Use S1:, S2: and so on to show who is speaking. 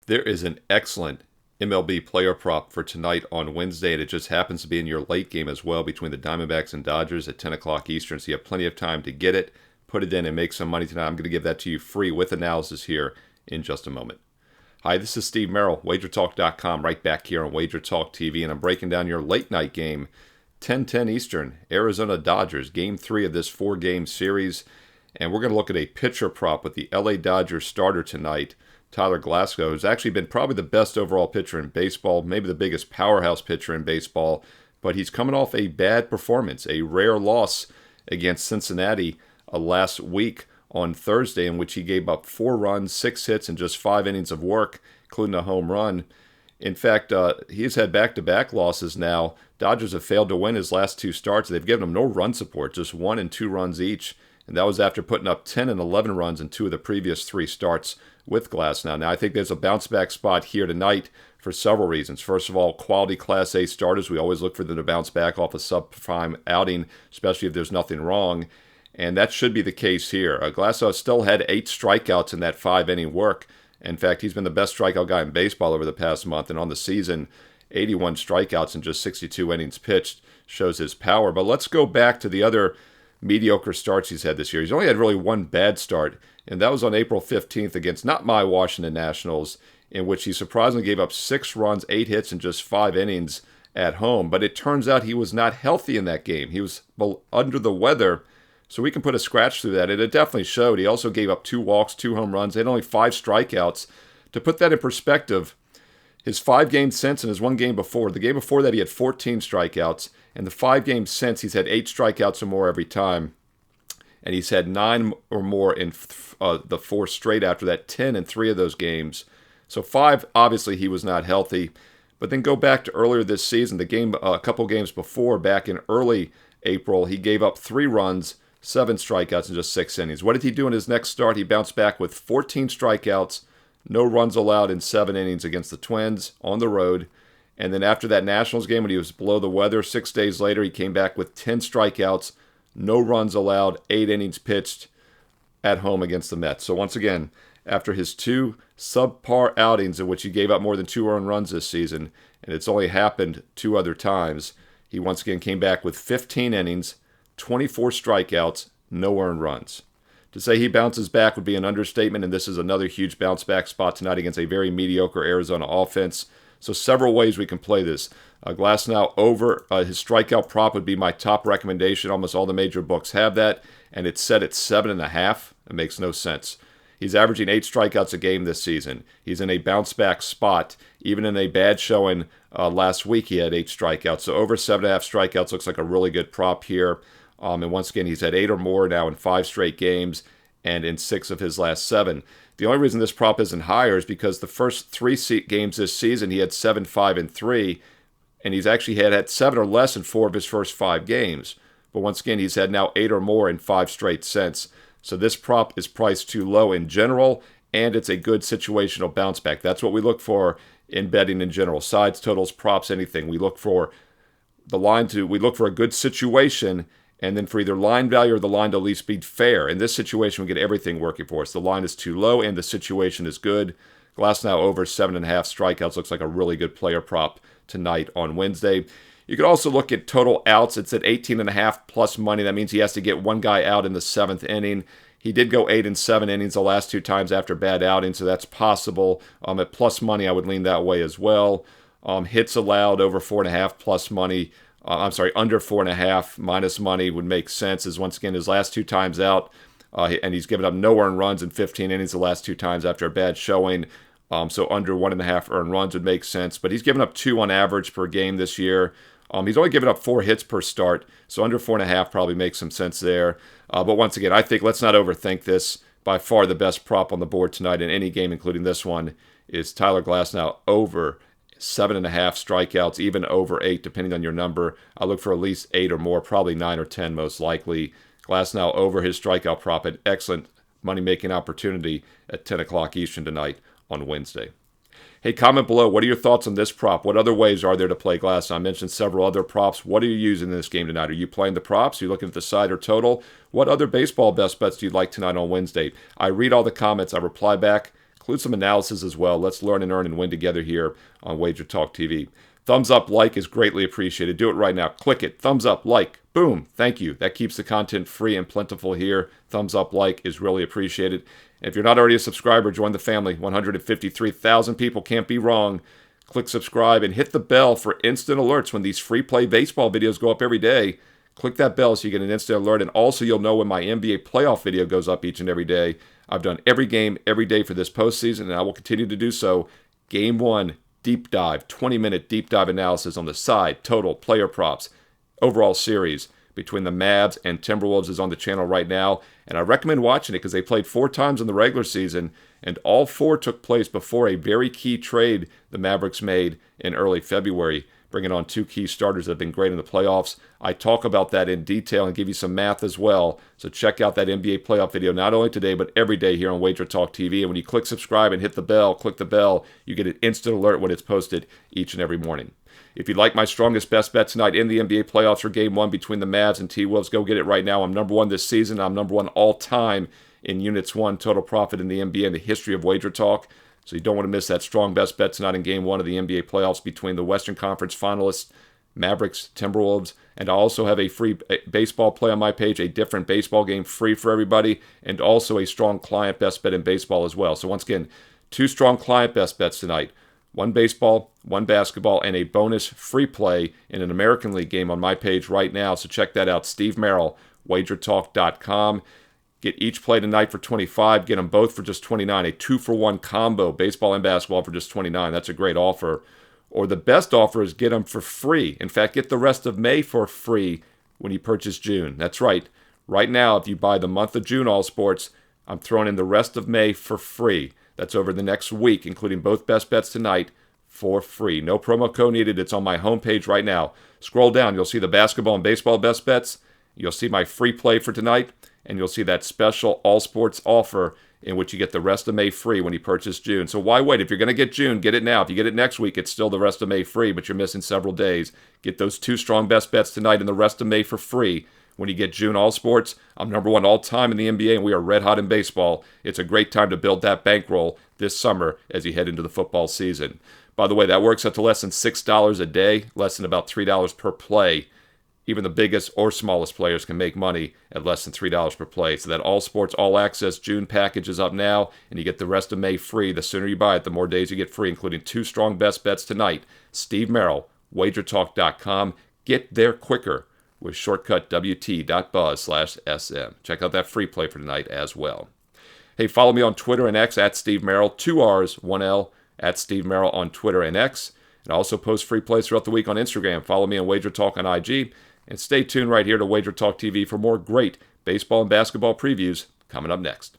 S1: There is an excellent MLB player prop for tonight on Wednesday, and it just happens to be in your late game as well between the Diamondbacks and Dodgers at 10 o'clock Eastern, so you have plenty of time to get it, put it in, and make some money tonight. I'm going to give that to you free with analysis here in just a moment. Hi, this is Steve Merrill, WagerTalk.com, right back here on Wager Talk TV, and I'm breaking down your late night game, 10:10 Eastern, Arizona Dodgers, Game 3 of this 4-game series, and we're going to look at a pitcher prop with the LA Dodgers starter tonight, Tyler Glasnow, who's actually been probably the best overall pitcher in baseball, maybe the biggest powerhouse pitcher in baseball, but he's coming off a bad performance, a rare loss against Cincinnati last week on Thursday, in which he gave up 4 runs, 6 hits, and just 5 innings of work, including a home run. In fact, he's had back-to-back losses now. Dodgers have failed to win his last 2 starts. They've given him no run support, just 1 and 2 runs each, and that was after putting up 10 and 11 runs in 2 of the previous 3 starts with Glasnow. Now, I think there's a bounce-back spot here tonight for several reasons. First of all, quality Class A starters. We always look for them to bounce back off a subprime outing, especially if there's nothing wrong, and that should be the case here. Glasnow still had 8 strikeouts in that 5-inning work. In fact, he's been the best strikeout guy in baseball over the past month, and on the season, 81 strikeouts in just 62 innings pitched shows his power. But let's go back to the other mediocre starts he's had this year. He's only had really one bad start, and that was on April 15th against not my Washington Nationals, in which he surprisingly gave up 6 runs, 8 hits, in just 5 innings at home. But it turns out he was not healthy in that game. He was under the weather, so we can put a scratch through that, and it definitely showed. He also gave up 2 walks, 2 home runs, had only 5 strikeouts. To put that in perspective, his 5 games since and his 1 game before, the game before that he had 14 strikeouts, and the 5 games since he's had 8 strikeouts or more every time, and he's had 9 or more in the 4 straight after that, 10 in 3 of those games. So 5, obviously he was not healthy. But then go back to earlier this season, the game a couple games before, back in early April, he gave up 3 runs, 7 strikeouts in just 6 innings. What did he do in his next start? He bounced back with 14 strikeouts, no runs allowed in 7 innings against the Twins on the road. And then after that Nationals game, when he was below the weather, 6 days later, he came back with 10 strikeouts, no runs allowed, 8 innings pitched at home against the Mets. So once again, after his 2 subpar outings in which he gave up more than 2 earned runs this season, and it's only happened 2 other times, he once again came back with 15 innings, 24 strikeouts, no earned runs. To say he bounces back would be an understatement, and this is another huge bounce-back spot tonight against a very mediocre Arizona offense. So several ways we can play this. Glasnow over his strikeout prop would be my top recommendation. Almost all the major books have that, and it's set at 7.5. It makes no sense. He's averaging 8 strikeouts a game this season. He's in a bounce-back spot. Even in a bad showing last week, he had 8 strikeouts. So over 7.5 strikeouts looks like a really good prop here. And once again, he's had 8 or more now in 5 straight games and in 6 of his last 7. The only reason this prop isn't higher is because the first 3 games this season, he had 7, 5, and 3, and he's actually had 7 or less in 4 of his first 5 games. But once again, he's had now 8 or more in 5 straight since. So this prop is priced too low in general, and it's a good situational bounce back. That's what we look for in betting in general. Sides, totals, props, anything. We look for we look for a good situation, and then for either line value or the line to at least be fair. In this situation, we get everything working for us. The line is too low and the situation is good. Glasnow over 7.5 strikeouts looks like a really good player prop tonight on Wednesday. You could also look at total outs. It's at 18.5 plus money. That means he has to get 1 guy out in the 7th inning. He did go 8 and 7 innings the last 2 times after bad outings, so that's possible. At plus money, I would lean that way as well. Hits allowed over 4.5 plus money. Under 4.5 minus money would make sense, as once again, his last 2 times out, and he's given up no earned runs in 15 innings the last 2 times after a bad showing. So under 1.5 earned runs would make sense, but he's given up 2 on average per game this year. He's only given up 4 hits per start, so under 4.5 probably makes some sense there. But once again, I think let's not overthink this. By far the best prop on the board tonight in any game, including this one, is Tyler Glasnow over 7.5 strikeouts, even over 8, depending on your number. I look for at least 8 or more, probably 9 or 10 most likely. Glasnow over his strikeout prop, an excellent money-making opportunity at 10 o'clock Eastern tonight on Wednesday. Hey, comment below. What are your thoughts on this prop? What other ways are there to play Glasnow? I mentioned several other props. What are you using in this game tonight? Are you playing the props? Are you looking at the side or total? What other baseball best bets do you like tonight on Wednesday? I read all the comments. I reply back. include some analysis as well. Let's learn and earn and win together here on Wager Talk TV. Thumbs up, like is greatly appreciated. Do it right now. Click it. Thumbs up, like, boom. Thank you. That keeps the content free and plentiful here. Thumbs up, like is really appreciated. And if you're not already a subscriber, join the family. 153,000 people, can't be wrong. Click subscribe and hit the bell for instant alerts when these free play baseball videos go up every day. Click that bell so you get an instant alert, and also you'll know when my NBA playoff video goes up each and every day. I've done every game every day for this postseason, and I will continue to do so. Game 1, deep dive, 20-minute deep dive analysis on the side, total, player props, overall series between the Mavs and Timberwolves is on the channel right now, and I recommend watching it because they played 4 times in the regular season, and all 4 took place before a very key trade the Mavericks made in early February, bringing on 2 key starters that have been great in the playoffs. I talk about that in detail and give you some math as well, so check out that NBA playoff video not only today but every day here on Wager Talk TV, and when you click subscribe and hit the bell, click the bell, you get an instant alert when it's posted each and every morning. If you'd like my strongest best bet tonight in the NBA playoffs for Game 1 between the Mavs and T-Wolves, go get it right now. I'm number 1 this season. I'm number 1 all time in Units 1 total profit in the NBA in the history of Wager Talk. So you don't want to miss that strong best bet tonight in Game 1 of the NBA playoffs between the Western Conference finalists, Mavericks, Timberwolves. And I also have a free baseball play on my page, a different baseball game free for everybody, and also a strong client best bet in baseball as well. So once again, 2 strong client best bets tonight. 1 baseball, 1 basketball, and a bonus free play in an American League game on my page right now. So check that out. Steve Merrill, wagertalk.com. Get each play tonight for $25. Get them both for just $29. A 2-for-1 combo, baseball and basketball for just $29. That's a great offer. Or the best offer is get them for free. In fact, get the rest of May for free when you purchase June. That's right. Right now, if you buy the month of June All Sports, I'm throwing in the rest of May for free. That's over the next week, including both best bets tonight for free. No promo code needed. It's on my homepage right now. Scroll down. You'll see the basketball and baseball best bets. You'll see my free play for tonight, and you'll see that special all sports offer in which you get the rest of May free when you purchase June. So why wait? If you're going to get June, get it now. If you get it next week, it's still the rest of May free, but you're missing several days. Get those 2 strong best bets tonight and the rest of May for free when you get June All Sports. I'm number 1 all time in the NBA, and we are red hot in baseball. It's a great time to build that bankroll this summer as you head into the football season. By the way, that works out to less than $6 a day, less than about $3 per play. Even the biggest or smallest players can make money at less than $3 per play. So that All Sports All Access June package is up now, and you get the rest of May free. The sooner you buy it, the more days you get free, including 2 strong best bets tonight. Steve Merrill, wagertalk.com. Get there quicker with shortcut wt.buzz/sm. Check out that free play for tonight as well. Hey, follow me on Twitter and X at Steve Merrill, 2 R's, 1 L, at Steve Merrill on Twitter and X. And I also post free plays throughout the week on Instagram. Follow me on Wager Talk on IG. And stay tuned right here to Wager Talk TV for more great baseball and basketball previews coming up next.